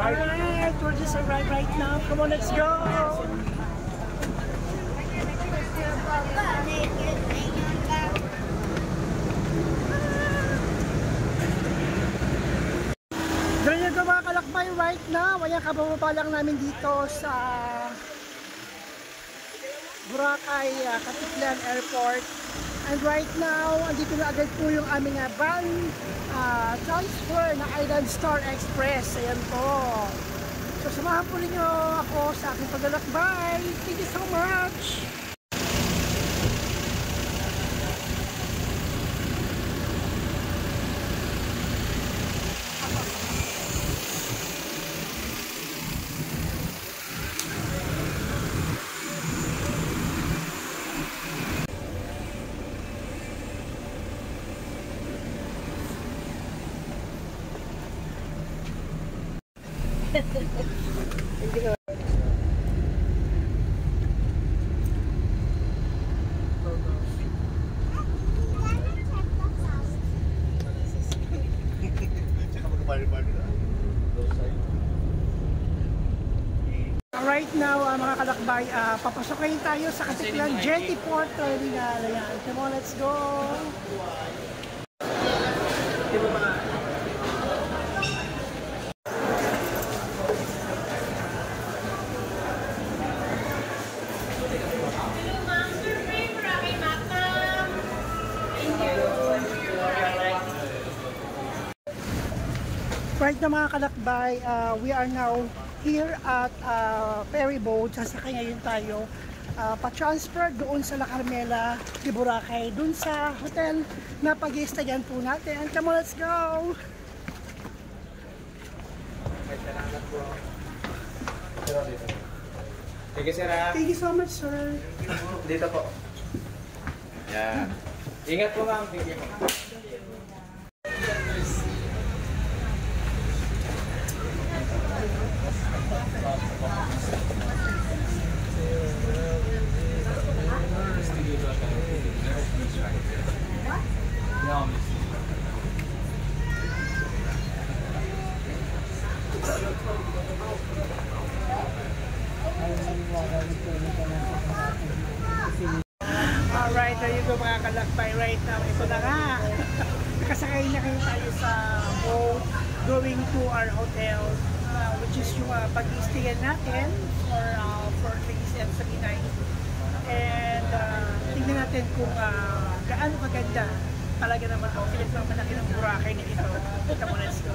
Alright, we're just arrived right now. Come on, let's go! Ganyan ko mga kalakbay right now. Ayan, kabababa lang namin dito sa Boracay Caticlan Airport. And right now, andito na agad po yung aming van transfer na Island Star Express. Ayan po. So samahan po ninyo ako sa aking paglalakbay. Thank you so much! Right now, mga kalakbay, papasokayin tayo sa Caticlan Jetty Port Terminal. Ayan, come on, let's go! Right na mga kalakbay, we are now here at ferry boat. Sasakay ngayon tayo pa-transfer doon sa La Carmela de Boracay, doon sa hotel na pag-i-stayan po natin. Come on, let's go! Thank you, sir. Thank you so much, sir. Dito po. Yan. Ingat po, ma'am. Thank you. Alright, there you go mga kalakbay. Right now, ito na nga. Nakasakay na kayo tayo sa boat going to our hotel, which is yung pag-i-stayan natin for 4 days and 3 nights. And tingnan natin kung gaano kaganda talaga naman ito. Pilit lang malaki ng Boracay na ito. Come on, let's go.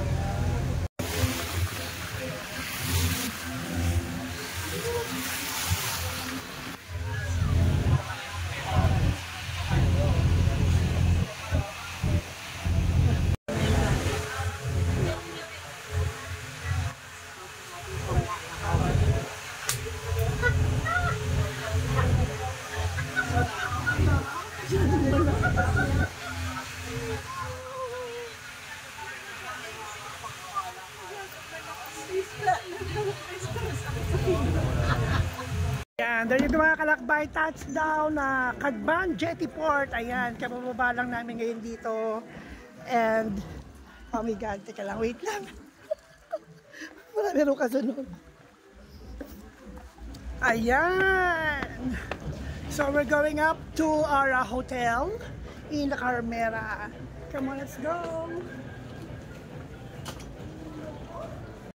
Ayan, there you go mga kalakbay, touchdown na Cadban Jetty Port. Ayan, kabababa lang namin ngayon dito. And, oh my God, teka lang, wait lang. Marami rin kasunod. Ayan. So we're going up to our hotel in La Carmela. Come on, let's go.